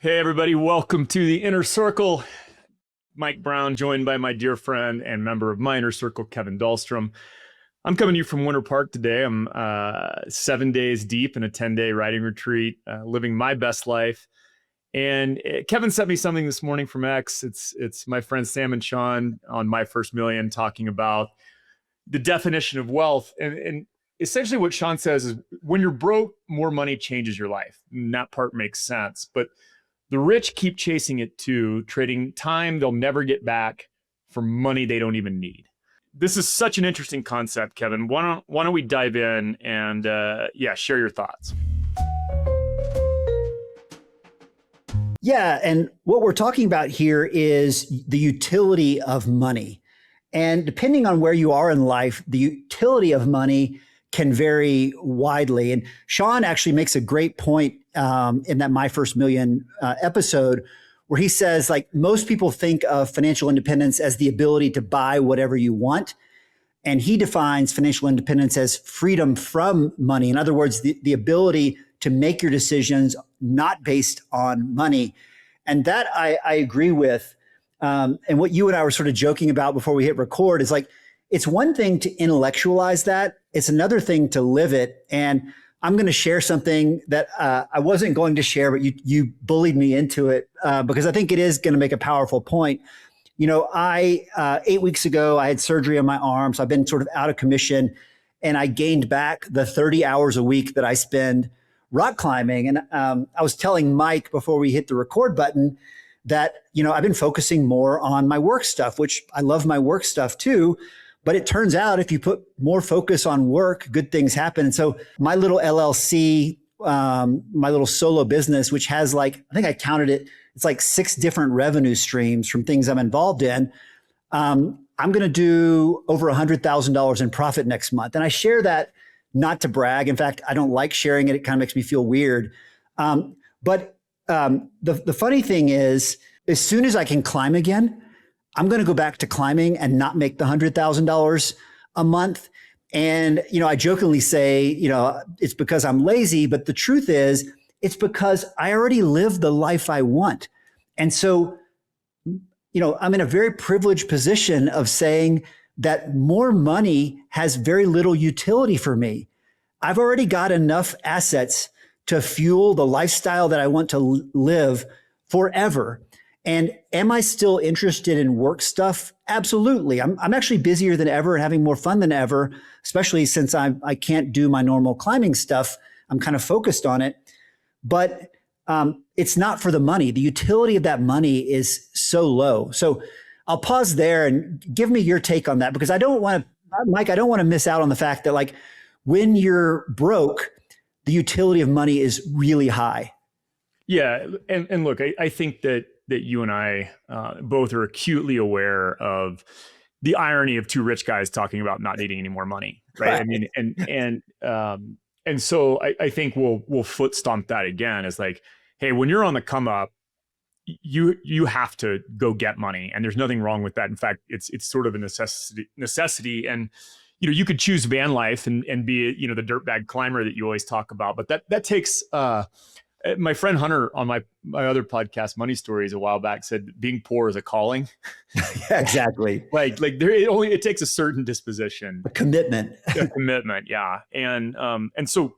Hey, everybody. Welcome to the Inner Circle. Mike Brown, joined by my dear friend and member of my Inner Circle, Kevin Dahlstrom. I'm coming to you from Winter Park today. I'm 7 days deep in a 10-day riding retreat, living my best life. And Kevin sent me something this morning from X. It's my friends Sam and Sean on My First Million talking about the definition of wealth. And essentially what Sean says is when you're broke, more money changes your life. And that part makes sense. But the rich keep chasing it too, trading time they'll never get back for money they don't even need. This is such an interesting concept, Kevin. Why don't we dive in and share your thoughts? Yeah, and what we're talking about here is the utility of money. And depending on where you are in life, the utility of money can vary widely. And Sean actually makes a great point in that My First Million episode, where he says, like, most people think of financial independence as the ability to buy whatever you want. And he defines financial independence as freedom from money. In other words, the ability to make your decisions not based on money. And that I agree with. And what you and I were sort of joking about before we hit record is like, it's one thing to intellectualize that. It's another thing to live it. And I'm going to share something that I wasn't going to share, but you bullied me into it because I think it is going to make a powerful point. You know, 8 weeks ago, I had surgery on my arm. So I've been sort of out of commission, and I gained back the 30 hours a week that I spend rock climbing. And I was telling Mike before we hit the record button that, you know, I've been focusing more on my work stuff, which I love my work stuff too. But it turns out if you put more focus on work, good things happen. And so my little LLC, my little solo business, which has like, I think I counted it, it's like 6 different revenue streams from things I'm involved in. I'm going to do over $100,000 in profit next month. And I share that not to brag. In fact, I don't like sharing it. It kind of makes me feel weird. But the funny thing is, as soon as I can climb again, I'm going to go back to climbing and not make the $100,000 a month. And, you know, I jokingly say, you know, it's because I'm lazy, but the truth is it's because I already live the life I want. And so, you know, I'm in a very privileged position of saying that more money has very little utility for me. I've already got enough assets to fuel the lifestyle that I want to live forever. And am I still interested in work stuff? Absolutely. I'm actually busier than ever and having more fun than ever, especially since I can't do my normal climbing stuff. I'm kind of focused on it, but it's not for the money. The utility of that money is so low. So I'll pause there and give me your take on that, because I don't want to, Mike, I don't want to miss out on the fact that, like, when you're broke, the utility of money is really high. Yeah. And look, I think that you and I both are acutely aware of the irony of two rich guys talking about not needing any more money, right? I mean, and so I think we'll foot stomp that again. It's like, hey, when you're on the come up, you have to go get money, and there's nothing wrong with that. In fact, it's sort of a necessity. And you know, you could choose van life and be, you know, the dirtbag climber that you always talk about, but that takes. My friend Hunter on my other podcast, Money Stories, a while back said being poor is a calling. Yeah, exactly. like it takes a certain disposition, a commitment, yeah. And so,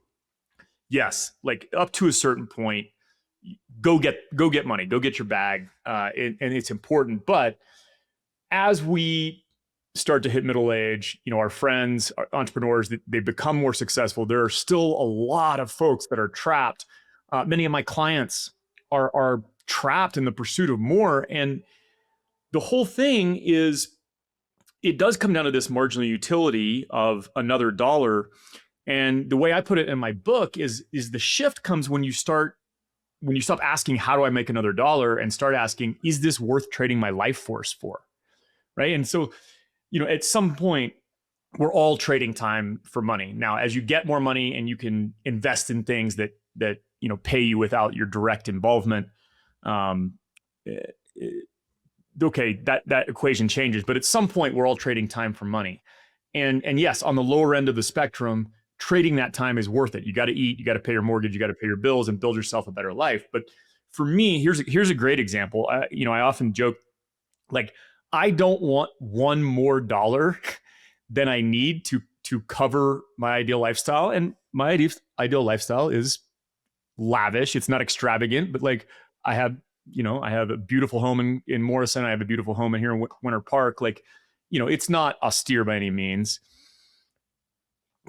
yes, like up to a certain point, go get money, go get your bag, and it's important. But as we start to hit middle age, you know, our friends, our entrepreneurs, they become more successful. There are still a lot of folks that are trapped. Many of my clients are trapped in the pursuit of more. And the whole thing is, it does come down to this marginal utility of another dollar. And the way I put it in my book is the shift comes when you stop asking, how do I make another dollar, and start asking, is this worth trading my life force for? Right. And so, you know, at some point, we're all trading time for money. Now, as you get more money and you can invest in things that you know, pay you without your direct involvement, okay, that equation changes. But at some point, we're all trading time for money. And yes, on the lower end of the spectrum, trading that time is worth it. You got to eat, you got to pay your mortgage, you got to pay your bills and build yourself a better life. But for me, here's a great example. I often joke, like, I don't want one more dollar than I need to cover my ideal lifestyle. And my ideal lifestyle is lavish. It's not extravagant, but like I have, I have a beautiful home in Morrison. I have a beautiful home in here in Winter Park. Like, it's not austere by any means,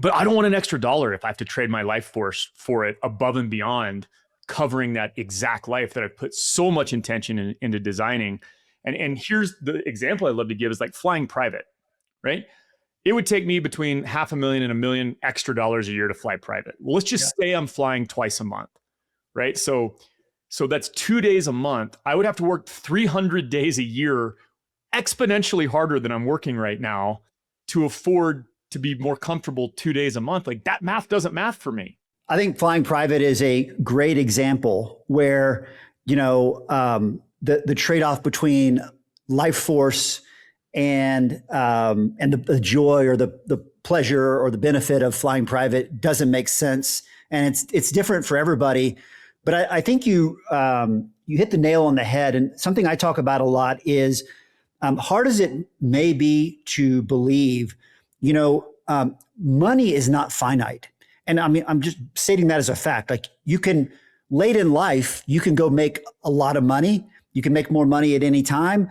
but I don't want an extra dollar if I have to trade my life force for it above and beyond covering that exact life that I've put so much intention into designing. And here's the example I love to give is like flying private, right? It would take me between $500,000 and $1 million extra dollars a year to fly private. Well, let's just say I'm flying twice a month, right? So that's 2 days a month. I would have to work 300 days a year, exponentially harder than I'm working right now, to afford to be more comfortable 2 days a month. Like, that math doesn't math for me. I think flying private is a great example where, the trade-off between life force and the joy or the pleasure or the benefit of flying private doesn't make sense, and it's different for everybody. But I think you hit the nail on the head, and something I talk about a lot is, hard as it may be to believe, money is not finite. And I mean, I'm just stating that as a fact. Like, you can, late in life, you can go make a lot of money. You can make more money at any time.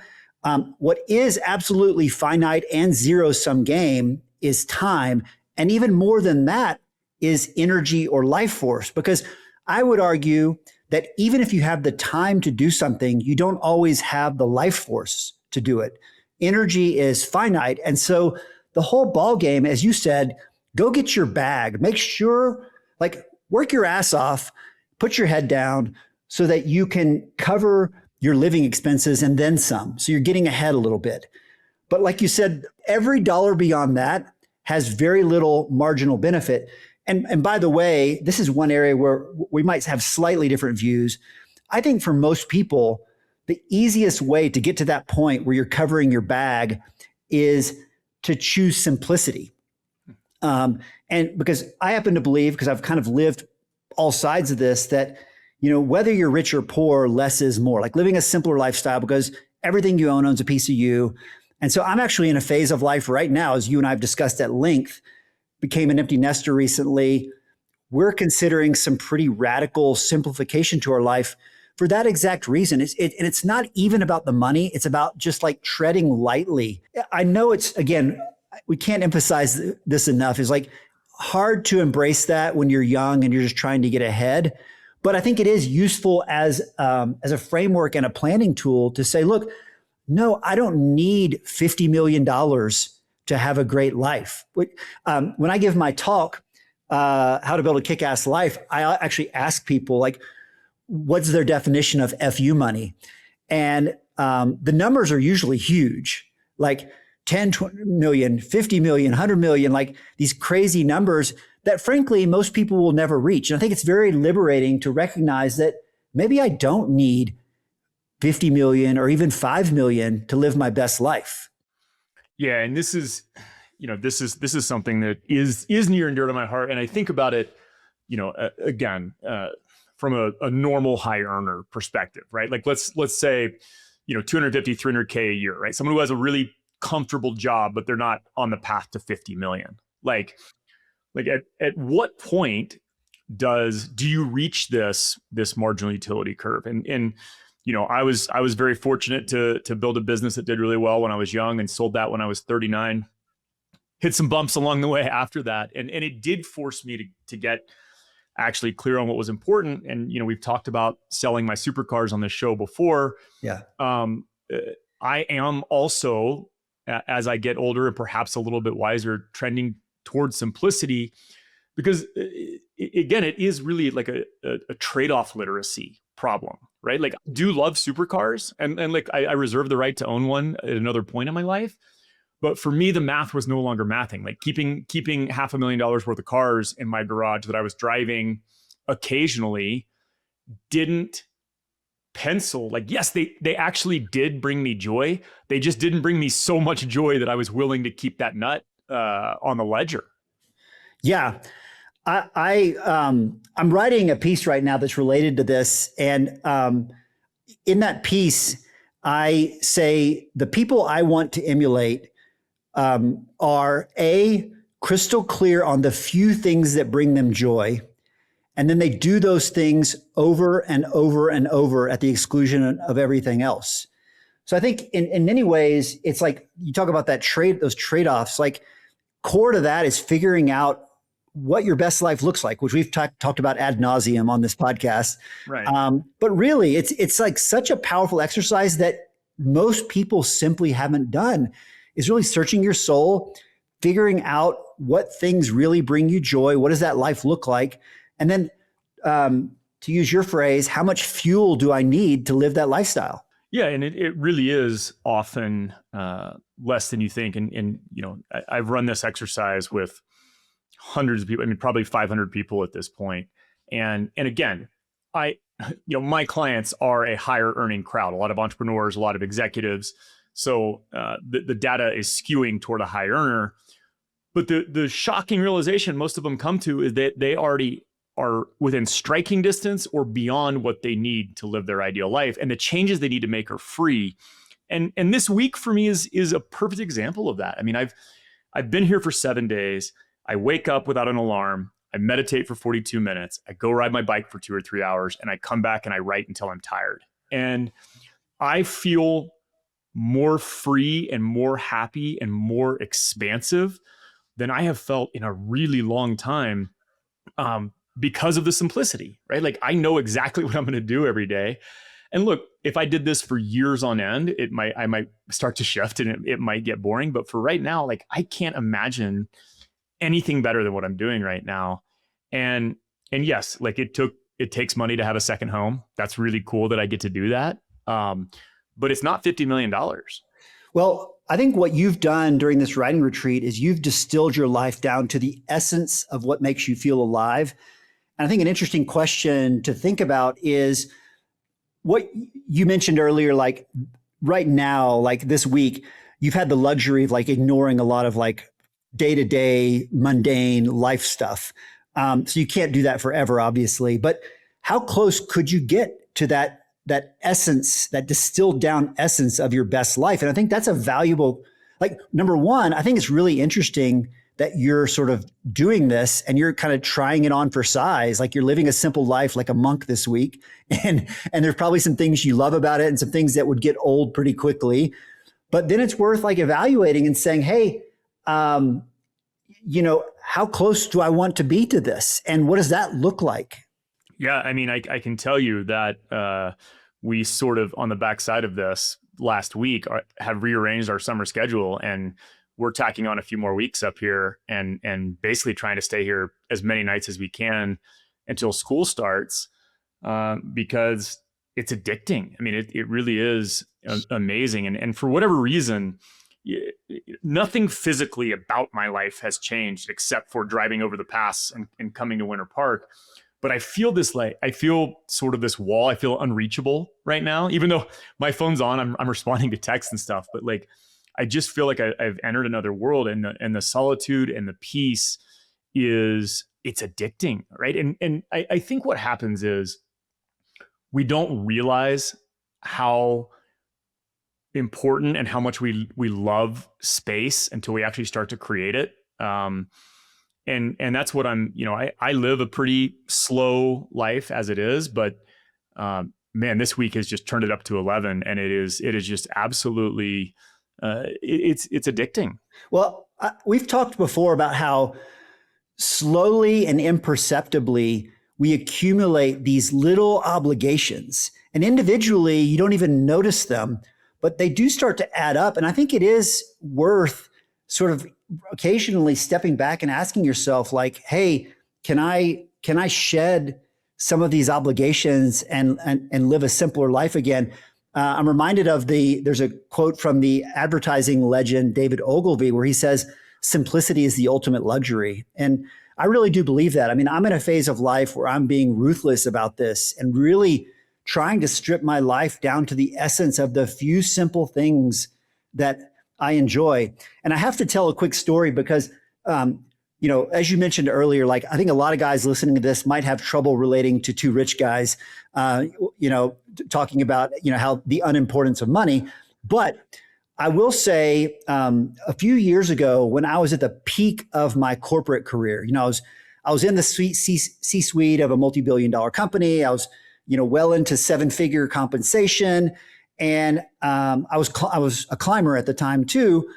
What is absolutely finite and zero-sum game is time. And even more than that is energy or life force. Because I would argue that even if you have the time to do something, you don't always have the life force to do it. Energy is finite. And so the whole ball game, as you said, go get your bag. Make sure, like, work your ass off, put your head down so that you can cover your living expenses and then some. So you're getting ahead a little bit. But like you said, every dollar beyond that has very little marginal benefit. And by the way, this is one area where we might have slightly different views. I think for most people, the easiest way to get to that point where you're covering your bag is to choose simplicity. And because I happen to believe, because I've kind of lived all sides of this, that, whether you're rich or poor, less is more. Like, living a simpler lifestyle, because everything you own owns a piece of you. And so I'm actually in a phase of life right now, as you and I have discussed at length, became an empty nester recently. We're considering some pretty radical simplification to our life for that exact reason. And it's not even about the money. It's about just like treading lightly. I know it's, again, we can't emphasize this enough. It's like hard to embrace that when you're young and you're just trying to get ahead. But I think it is useful as a framework and a planning tool to say, look, no, I don't need $50 million to have a great life. When I give my talk, How to Build a Kick-Ass Life, I actually ask people, like, what's their definition of FU money? And the numbers are usually huge, like 10 million, 50 million, 100 million, like these crazy numbers that frankly, most people will never reach. And I think it's very liberating to recognize that maybe I don't need 50 million or even 5 million to live my best life. Yeah. And this is something that is near and dear to my heart. And I think about it, again, from a normal high earner perspective, right? Like, let's say, 250, 300K a year, right? Someone who has a really comfortable job, but they're not on the path to 50 million. Like at what point do you reach this marginal utility curve? And I was very fortunate to build a business that did really well when I was young and sold that when I was 39. Hit some bumps along the way after that. And it did force me to get actually clear on what was important. And, we've talked about selling my supercars on this show before. Yeah. I am also, as I get older and perhaps a little bit wiser, trending towards simplicity, because again, it is really like a trade-off literacy problem, right? Like, I do love supercars, and like I reserve the right to own one at another point in my life. But for me, the math was no longer mathing. Like, keeping $500,000 worth of cars in my garage that I was driving occasionally didn't pencil. Like, yes, they actually did bring me joy. They just didn't bring me so much joy that I was willing to keep that nut on the ledger. Yeah. I'm writing a piece right now that's related to this, and in that piece, I say the people I want to emulate are A, crystal clear on the few things that bring them joy. And then they do those things over and over and over at the exclusion of everything else. So I think in many ways, it's like you talk about those trade-offs, like core to that is figuring out what your best life looks like, which we've talked about ad nauseum on this podcast. Right. But really, it's like such a powerful exercise that most people simply haven't done, is really searching your soul, figuring out what things really bring you joy. What does that life look like? And then to use your phrase, how much fuel do I need to live that lifestyle? Yeah, and it really is often less than you think. And I've run this exercise with hundreds of people. I mean, probably 500 people at this point. And again, my clients are a higher earning crowd, a lot of entrepreneurs, a lot of executives. So the data is skewing toward a high earner. But the shocking realization most of them come to is that they already are within striking distance or beyond what they need to live their ideal life. And the changes they need to make are free. And this week for me is a perfect example of that. I mean, I've been here for 7 days. I wake up without an alarm. I meditate for 42 minutes. I go ride my bike for 2 or 3 hours, and I come back and I write until I'm tired. And I feel more free and more happy and more expansive than I have felt in a really long time, because of the simplicity, right? Like I know exactly what I'm going to do every day. And look, if I did this for years on end, I might start to shift and it might get boring. But for right now, like I can't imagine anything better than what I'm doing right now. And yes, like it takes money to have a second home. That's really cool that I get to do that. But it's not $50 million. Well, I think what you've done during this writing retreat is you've distilled your life down to the essence of what makes you feel alive. And I think an interesting question to think about is what you mentioned earlier, like right now, like this week, you've had the luxury of like ignoring a lot of like day-to-day mundane life stuff. So you can't do that forever, obviously. But how close could you get to that essence, that distilled down essence of your best life? And I think that's a valuable, like, number one, I think it's really interesting that you're sort of doing this and you're kind of trying it on for size. Like you're living a simple life like a monk this week. And there's probably some things you love about it and some things that would get old pretty quickly. But then it's worth like evaluating and saying, hey, how close do I want to be to this? And what does that look like? Yeah, I mean, I can tell you that we sort of on the backside of this last week have rearranged our summer schedule, and we're tacking on a few more weeks up here and basically trying to stay here as many nights as we can until school starts, because it's addicting. I mean, it really is amazing. And for whatever reason, nothing physically about my life has changed except for driving over the pass and coming to Winter Park. But I feel sort of this wall. I feel unreachable right now, even though my phone's on, I'm responding to texts and stuff. But like, I just feel like I've entered another world, and the solitude and the peace it's addicting, right? And I think what happens is we don't realize how important and how much we love space until we actually start to create it. And that's what I live a pretty slow life as it is, but man, this week has just turned it up to 11, and it is just absolutely, it's addicting. Well, we've talked before about how slowly and imperceptibly we accumulate these little obligations, and individually you don't even notice them, but they do start to add up. And I think it is worth sort of occasionally stepping back and asking yourself, like, hey, can I shed some of these obligations and live a simpler life again? I'm reminded of there's a quote from the advertising legend David Ogilvy where he says, simplicity is the ultimate luxury. And I really do believe that. I mean, I'm in a phase of life where I'm being ruthless about this and really trying to strip my life down to the essence of the few simple things that I enjoy. And I have to tell a quick story because as you mentioned earlier, like I think a lot of guys listening to this might have trouble relating to two rich guys, uh, talking about, how the unimportance of money. But I will say, a few years ago, when I was at the peak of my corporate career, I was in the C-suite of a multi-billion-dollar company. I was, well into seven-figure compensation, and I was a climber at the time too.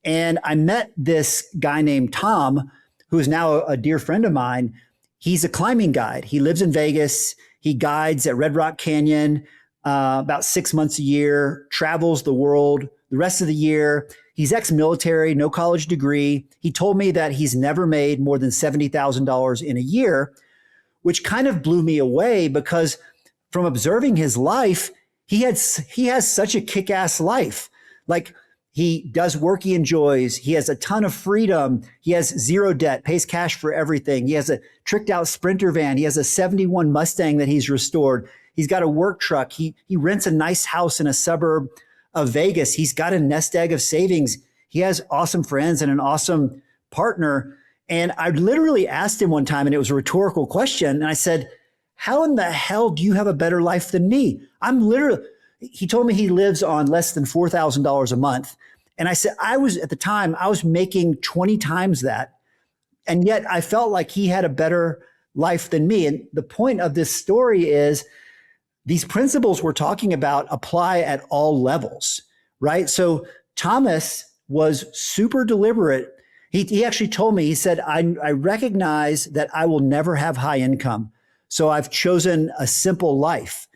And I met this guy named Tom, who is now a dear friend of mine. He's a climbing guide. He lives in Vegas. He guides at Red Rock Canyon about 6 months a year, travels the world the rest of the year. He's ex-military, no college degree. He told me that he's never made more than $70,000 in a year, which kind of blew me away because from observing his life, he has such a kick-ass life. Like, he does work he enjoys. He has a ton of freedom. He has zero debt, pays cash for everything. He has a tricked out Sprinter van. He has a 71 Mustang that he's restored. He's got a work truck. He rents a nice house in a suburb of Vegas. He's got a nest egg of savings. He has awesome friends and an awesome partner. And I literally asked him one time, and it was a rhetorical question. And I said, how in the hell do you have a better life than me? He told me he lives on less than $4,000 a month. And I said, at the time, I was making 20 times that. And yet I felt like he had a better life than me. And the point of this story is these principles we're talking about apply at all levels, right? So Thomas was super deliberate. He actually told me, he said, I recognize that I will never have high income. So I've chosen a simple life.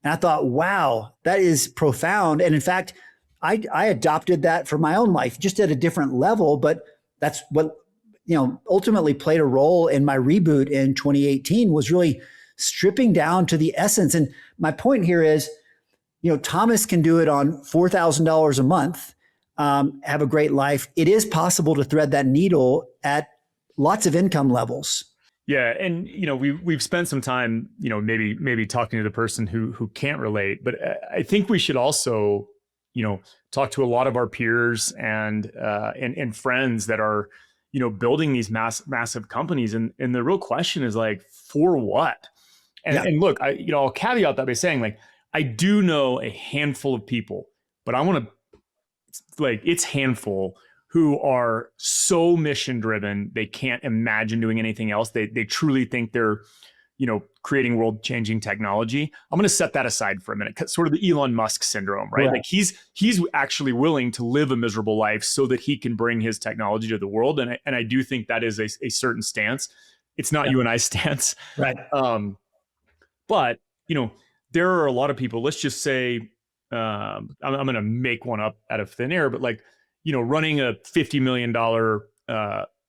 And I thought, wow, that is profound. And in fact, I adopted that for my own life, just at a different level. But that's what, ultimately played a role in my reboot in 2018, was really stripping down to the essence. And my point here is, Thomas can do it on $4,000 a month, have a great life. It is possible to thread that needle at lots of income levels. Yeah, and we've spent some time, maybe talking to the person who can't relate, but I think we should also, talk to a lot of our peers and friends that are, building these massive companies, and the real question is like, for what? And look, I'll caveat that by saying, like, I do know a handful of people, but I want to, it's handful, who are so mission driven, they can't imagine doing anything else. They truly think they're, creating world changing technology. I'm going to set that aside for a minute. Sort of the Elon Musk syndrome, right? Like he's actually willing to live a miserable life so that he can bring his technology to the world. And I do think that is a certain stance. It's not you and I stance. Right. But, there are a lot of people, let's just say, I'm going to make one up out of thin air, but running a $50 million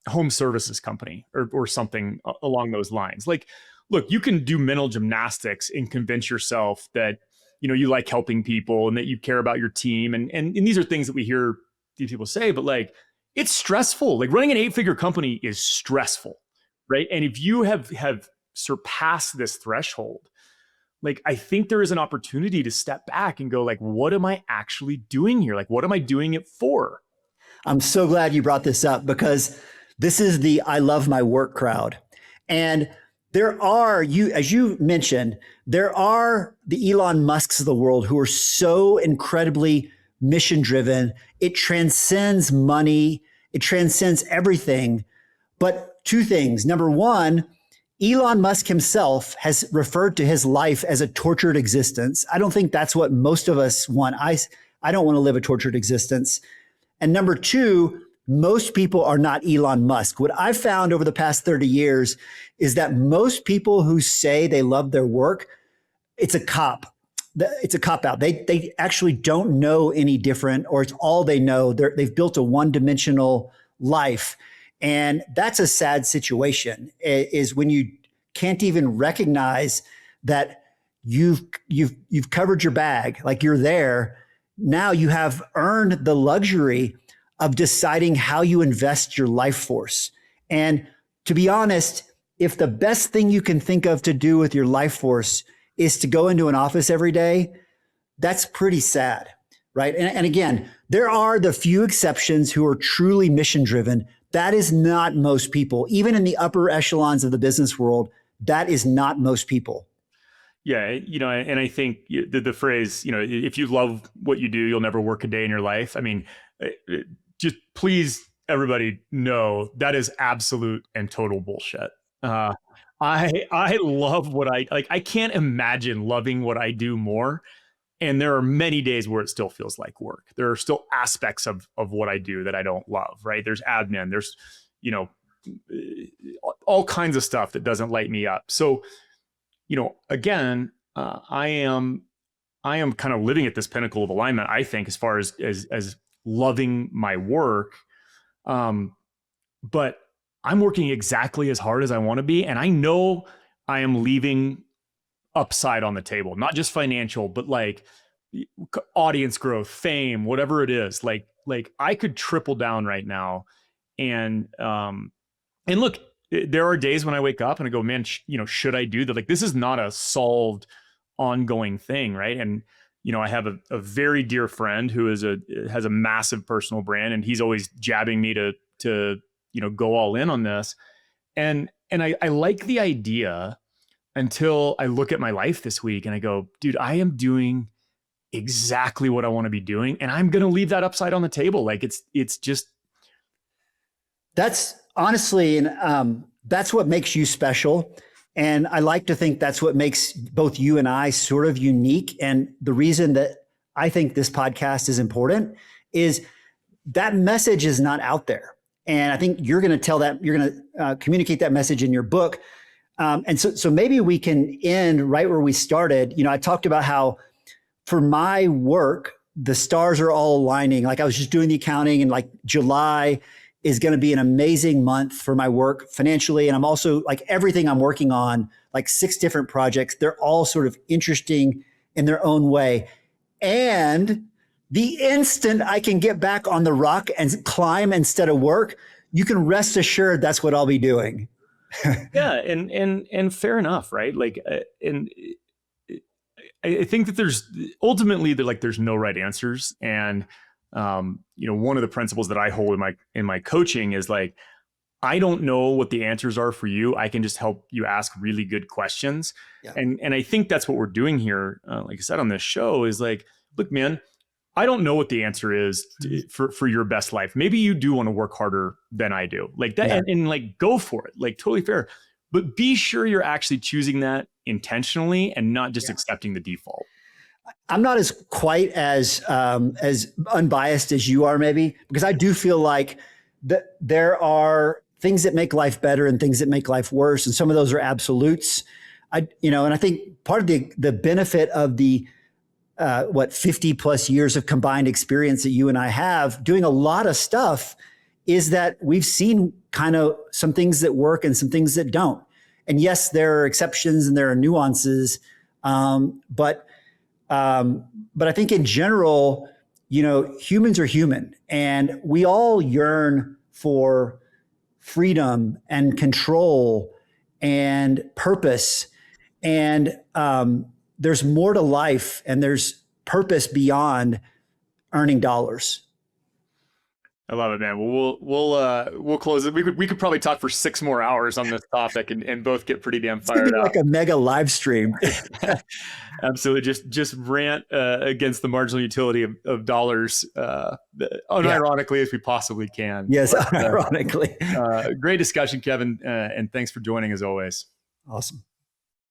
home services company or something along those lines. Like, look, you can do mental gymnastics and convince yourself that, you like helping people and that you care about your team. And these are things that we hear these people say, but like, it's stressful. Like, running an 8-figure company is stressful, right? And if you have surpassed this threshold, like, I think there is an opportunity to step back and go, like, what am I actually doing here? Like, what am I doing it for? I'm so glad you brought this up, because this is the I love my work crowd. And there are, as you mentioned, there are the Elon Musks of the world who are so incredibly mission driven. It transcends money. It transcends everything. But two things. Number one, Elon Musk himself has referred to his life as a tortured existence. I don't think that's what most of us want. I don't want to live a tortured existence. And number two, most people are not Elon Musk. What I've found over the past 30 years is that most people who say they love their work, it's a cop. It's a cop out. They actually don't know any different, or it's all they know. They've built a one-dimensional life. And that's a sad situation, is when you can't even recognize that you've covered your bag, like you're there. Now you have earned the luxury of deciding how you invest your life force. And to be honest, if the best thing you can think of to do with your life force is to go into an office every day, that's pretty sad, right? And again, there are the few exceptions who are truly mission driven, That is not most people. Even in the upper echelons of the business world, that is not most people. Yeah, and I think the phrase, if you love what you do, you'll never work a day in your life. I mean, just please, everybody know that is absolute and total bullshit. Uh, I love what I like. I can't imagine loving what I do more. And there are many days where it still feels like work. There are still aspects of what I do that I don't love. Right? There's admin. There's all kinds of stuff that doesn't light me up. So again, I am kind of living at this pinnacle of alignment, I think, as far as loving my work. But I'm working exactly as hard as I want to be. And I know I am leaving upside on the table, not just financial, but like audience growth, fame, whatever it is. Like I could triple down right now. And look, there are days when I wake up and I go, man, should I do that? Like, this is not a solved ongoing thing. Right. And, I have a very dear friend who has a massive personal brand, and he's always jabbing me to go all in on this. And I like the idea until I look at my life this week and I go, dude, I am doing exactly what I want to be doing. And I'm going to leave that upside on the table. Like it's just. That's honestly, and that's what makes you special. And I like to think that's what makes both you and I sort of unique. And the reason that I think this podcast is important is that message is not out there. And I think you're going to tell that, you're going to communicate that message in your book. And so maybe we can end right where we started. I talked about how for my work, the stars are all aligning. Like, I was just doing the accounting, and like July is going to be an amazing month for my work financially. And I'm also, like, everything I'm working on, like 6 different projects, they're all sort of interesting in their own way. And the instant I can get back on the rock and climb instead of work, you can rest assured that's what I'll be doing. Yeah. And fair enough. Right. Like, and I think that there's no right answers. And, one of the principles that I hold in my coaching is like, I don't know what the answers are for you. I can just help you ask really good questions. Yeah. And I think that's what we're doing here. Like I said, on this show is like, look, man, I don't know what the answer is for your best life. Maybe you do want to work harder than I do, like that. Yeah. And like, go for it. Like, totally fair, but be sure you're actually choosing that intentionally and not just accepting the default. I'm not as quite as unbiased as you are, maybe, because I do feel like that there are things that make life better and things that make life worse, and some of those are absolutes. And I think part of the benefit of the 50 plus years of combined experience that you and I have doing a lot of stuff is that we've seen kind of some things that work and some things that don't. And yes, there are exceptions and there are nuances, but I think in general, humans are human, and we all yearn for freedom and control and purpose. And there's more to life, and there's purpose beyond earning dollars. I love it, man. Well, we'll close it. We could probably talk for 6 more hours on this topic and both get pretty damn fired up. Like a mega live stream. Absolutely. Just rant against the marginal utility of dollars, unironically as we possibly can. Yes, unironically. Great discussion, Kevin, and thanks for joining as always. Awesome.